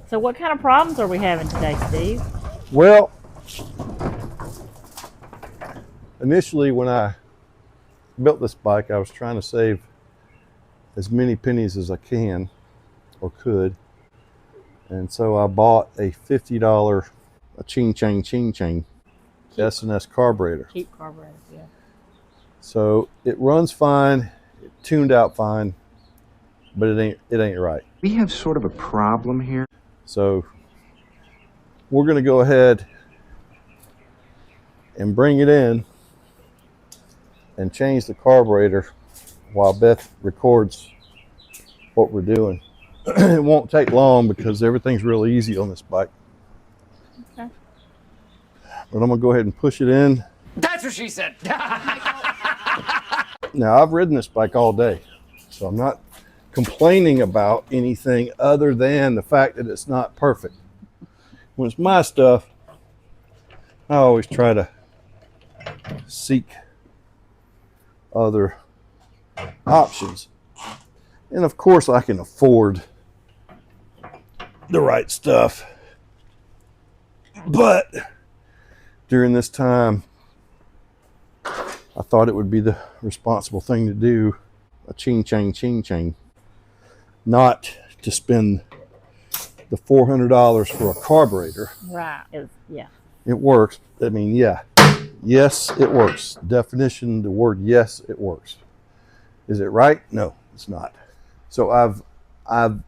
So what kind of problems are we having today, Steve? Well, initially when I built this bike, I was trying to save as many pennies as I can or could. And so I bought a $50 ching chang S&S carburetor. Cheap carburetor, yeah. So it runs fine, it tuned out fine, but it ain't right. We have sort of a problem here. So we're gonna go ahead and bring it in and change the carburetor while Beth records what we're doing. It won't take long because everything's really easy on this bike. Okay. But I'm gonna go ahead and push it in. That's what she said. Now I've ridden this bike all day, so I'm not complaining about anything other than the fact that it's not perfect. When it's my stuff, I always try to seek other options. And of course I can afford the right stuff. But during this time, I thought it would be the responsible thing to do a ching chang, not to spend the $400 for a carburetor. Right. Yeah. It works. I mean, yeah. Yes, it works. Definition, the word yes, it works. Is it right? No, it's not. So I've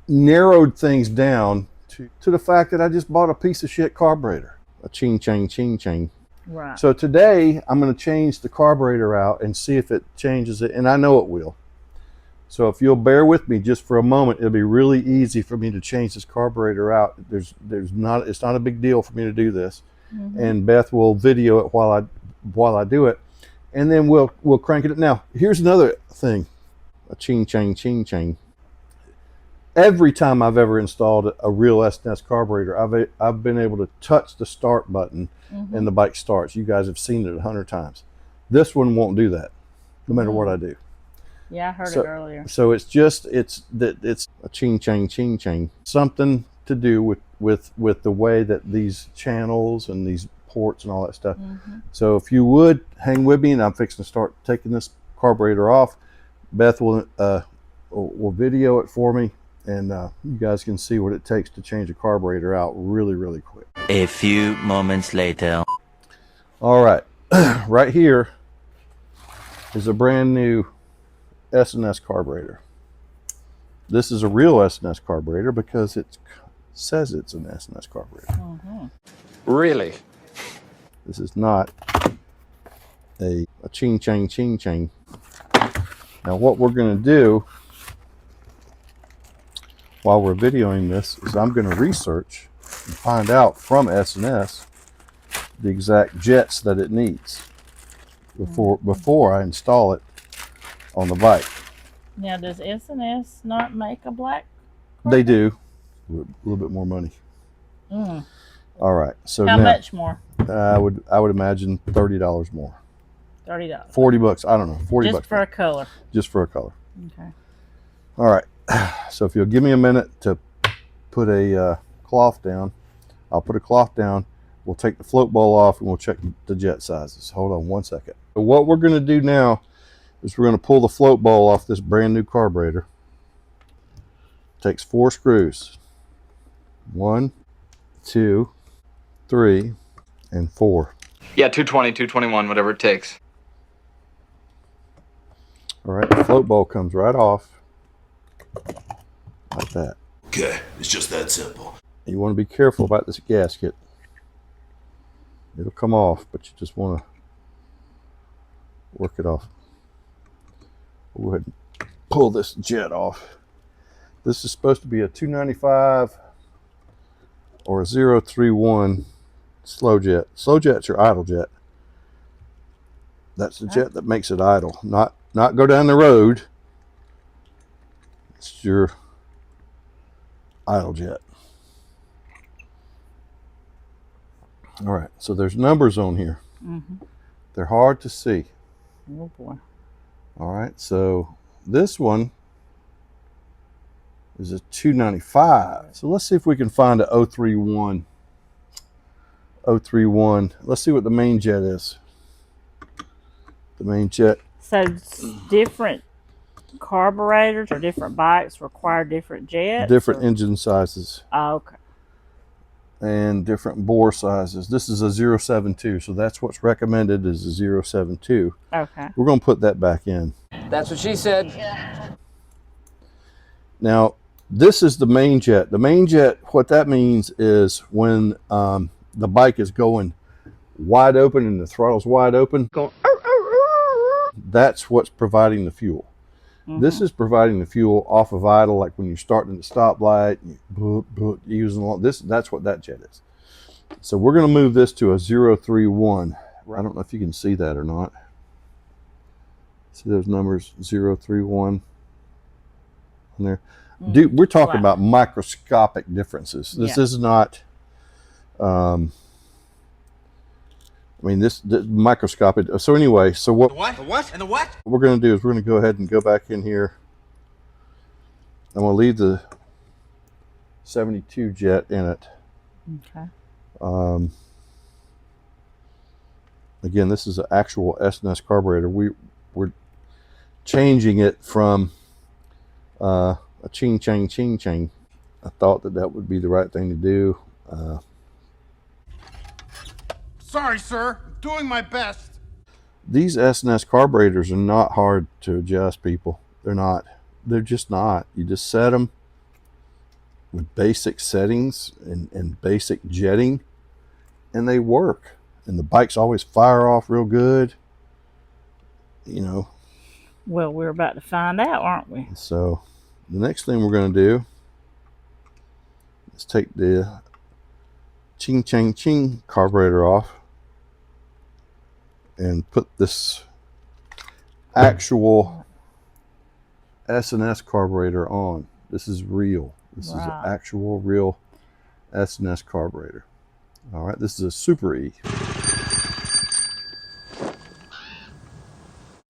narrowed things down to the fact that I just bought a piece of shit carburetor. A ching chang. Right. So today I'm going to change the carburetor out and see if it changes it, and I know it will. So if you'll bear with me just for a moment, it'll be really easy for me to change this carburetor out. It's not a big deal for me to do this. Mm-hmm. And Beth will video it while I do it, and then we'll crank it up. Now here's another thing, a ching chang. Every time I've ever installed a real S&S carburetor, I've been able to touch the start button, mm-hmm. and the bike starts. You guys have seen it 100 times. This one won't do that, no matter what I do. Yeah, I heard it earlier. So it's a ching chang, something to do with the way that these channels and these ports and all that stuff. Mm-hmm. So if you would hang with me, and I'm fixing to start taking this carburetor off. Beth will video it for me, and you guys can see what it takes to change a carburetor out really quick. A few moments later. All right, right here is a brand new S&S carburetor. This is a real S&S carburetor because it says it's an S&S carburetor. Mm-hmm. Really? This is not a ching chang. Now what we're going to do while we're videoing this is I'm going to research and find out from S&S the exact jets that it needs before I install it on the bike. Now, does S&S not make a black carburetor? They do. A little bit more money. Mm. All right. So how much more? I would imagine $30 more. $30. $40. I don't know. $40 just for more. a color. Just for a color. Okay. All right. So if you'll give me a minute to put a cloth down, I'll put a cloth down. We'll take the float bowl off and we'll check the jet sizes. Hold on one second. So what we're going to do now is we're going to pull the float bowl off this brand new carburetor. It takes 4 screws. 1, 2, 3, and 4. Yeah, 220, 221, whatever it takes. All right, the float bowl comes right off like that. Okay, it's just that simple. You want to be careful about this gasket. It'll come off, but you just want to work it off. We'll go ahead and pull this jet off. This is supposed to be a 295 or a 031 slow jet. Slow jet's your idle jet. That's the jet that makes it idle, not go down the road. It's your idle jet. All right, so there's numbers on here. Mm-hmm. They're hard to see. Oh boy. All right, so this one is a 295. So let's see if we can find a 031. 031. Let's see what the main jet is. The main jet. So different carburetors or different bikes require different jets? Different engine sizes. Oh, okay. And different bore sizes. This is a 072, so that's what's recommended is a 072. Okay. We're going to put that back in. That's what she said. Now, this is the main jet. The main jet, what that means is when the bike is going wide open and the throttle's wide open, that's what's providing the fuel. This is providing the fuel off of idle, like when you're starting at the stoplight, using this. That's what that jet is. So we're going to move this to a 031. I don't know if you can see that or not. See those numbers, 031 on there. Dude, we're talking about microscopic differences. This is not. I mean, this microscopic. So anyway, so what? The what? And the what? What we're going to do is we're going to go ahead and go back in here. I'm going to leave the 72 jet in it. Okay. Again, this is an actual S&S carburetor. We're changing it from a ching-chang. I thought that would be the right thing to do. Sorry, sir. I'm doing my best. These S&S carburetors are not hard to adjust, people. They're not. They're just not. You just set them with basic settings and basic jetting, and they work. And the bikes always fire off real good, you know. Well, we're about to find out, aren't we? So the next thing we're going to do is take the ching carburetor off and put this actual S&S carburetor on. This is real. This is an actual real S&S carburetor. All right, this is a Super E.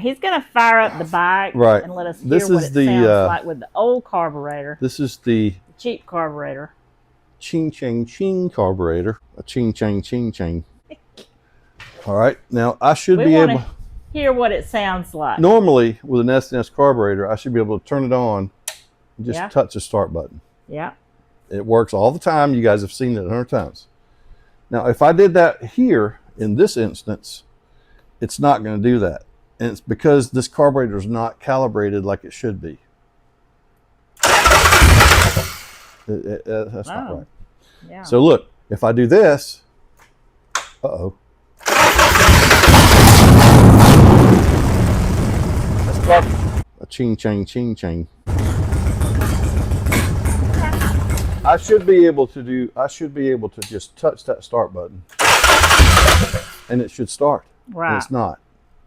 He's going to fire up the bike and let us hear This what is it the, sounds like with the old carburetor. This is the Cheap carburetor. ching carburetor. A ching. All right, now I should We be want able. to hear what it sounds like. Normally, with an S&S carburetor, I should be able to turn it on and just Yeah. touch the start button. Yeah. It works all the time. You guys have seen it 100 times. Now, if I did that here in this instance, it's not going to do that. And it's because this carburetor is not calibrated like it should be. That's not right. Yeah. So look, if I do this, uh-oh. A ching. I should be able to just touch that start button and it should start. Right. And it's not.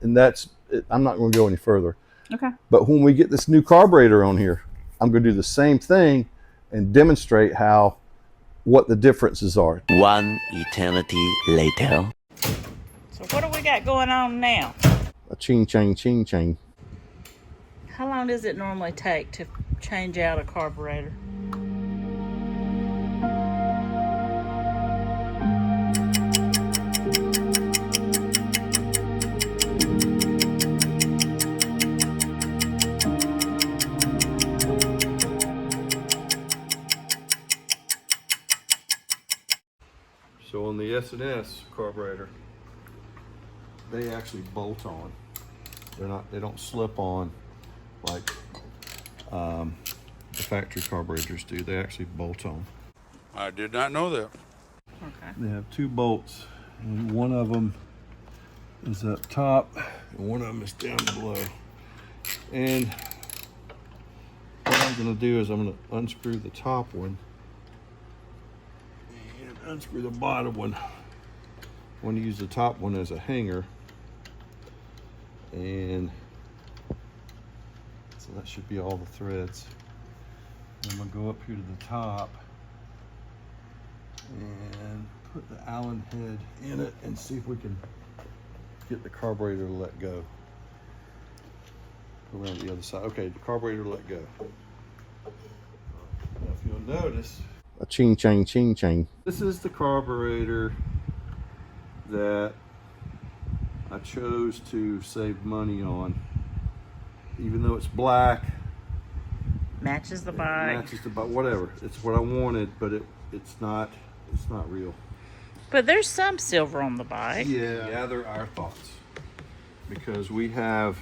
And that's it. I'm not going to go any further. Okay. But when we get this new carburetor on here, I'm going to do the same thing and demonstrate what the differences are. One eternity later. So what do we got going on now? A ching. How long does it normally take to change out a carburetor? So on the S&S carburetor, they actually bolt on. They don't slip on like the factory carburetors do. They actually bolt on. I did not know that. Okay. They have two bolts, and one of them is up top, and one of them is down below. And what I'm going to do is I'm going to unscrew the top one and unscrew the bottom one. I want to use the top one as a hanger, and so that should be all the threads. I'm going to go up here to the top and put the Allen head in it and see if we can get the carburetor to let go. Go around the other side. Okay, the carburetor let go. notice a ching chang ching chang. This is the carburetor that I chose to save money on. Even though it's black, Matches the bike. matches the bike, whatever. It's what I wanted, but it's not real. But there's some silver on the bike. Yeah, gather our thoughts, because we have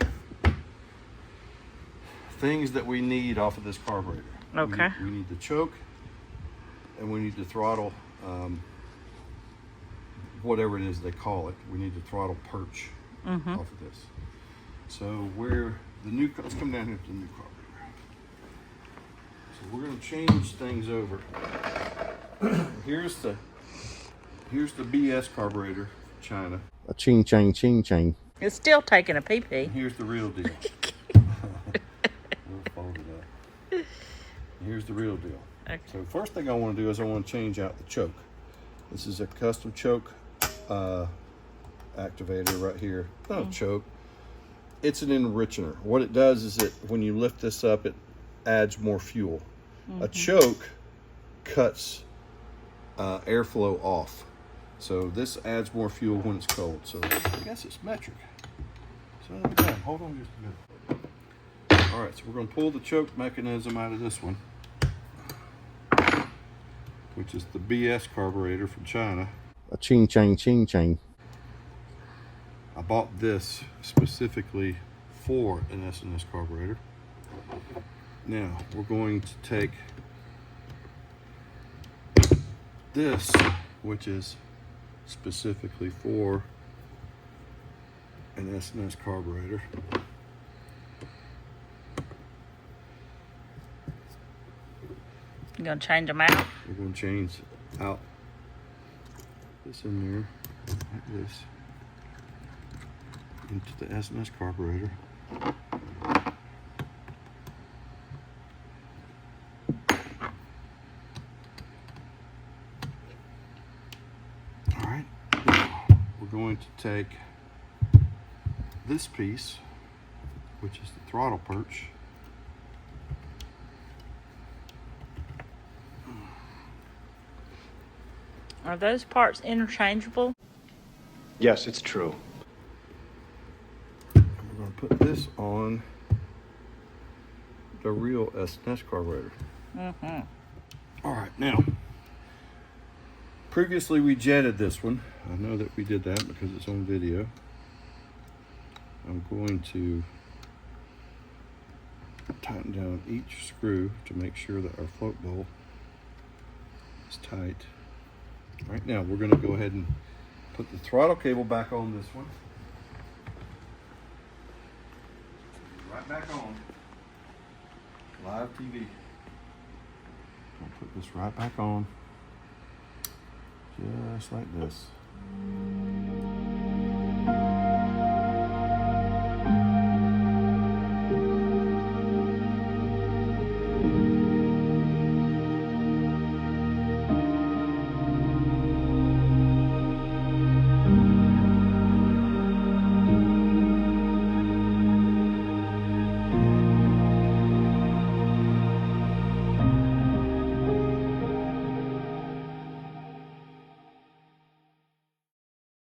things that we need off of this carburetor. Okay. We need the choke, and we need the throttle, whatever it is they call it. We need the throttle perch off of this. So let's come down here to the new carburetor. So we're going to change things over. Here's the BS carburetor from China. A ching chang ching chang. It's still taking a pee-pee. Here's the real deal. We'll fold it up. Here's the real deal. Okay. So first thing I want to do is I want to change out the choke. This is a custom choke activator right here. Not a choke. It's an enrichener. What it does is when you lift this up, it adds more fuel. A choke cuts airflow off. So this adds more fuel when it's cold. So I guess it's metric. So again, hold on just a minute. All right, so we're going to pull the choke mechanism out of this one, which is the BS carburetor from China. A ching chang ching chang. I bought this specifically for an S&S carburetor. Now we're going to take this, which is specifically for an S&S carburetor. You gonna change them out? We're going to change out this in there, like this, into the S&S carburetor. All right, now we're going to take this piece, which is the throttle perch, Are those parts interchangeable? Yes, it's true. and we're going to put this on the real S&S carburetor. All right, now, previously we jetted this one. I know that we did that because it's on video. I'm going to tighten down each screw to make sure that our float bowl is tight. Right now, we're going to go ahead and put the throttle cable back on this one. Right back on. Live TV. I'll put this right back on. Just like this.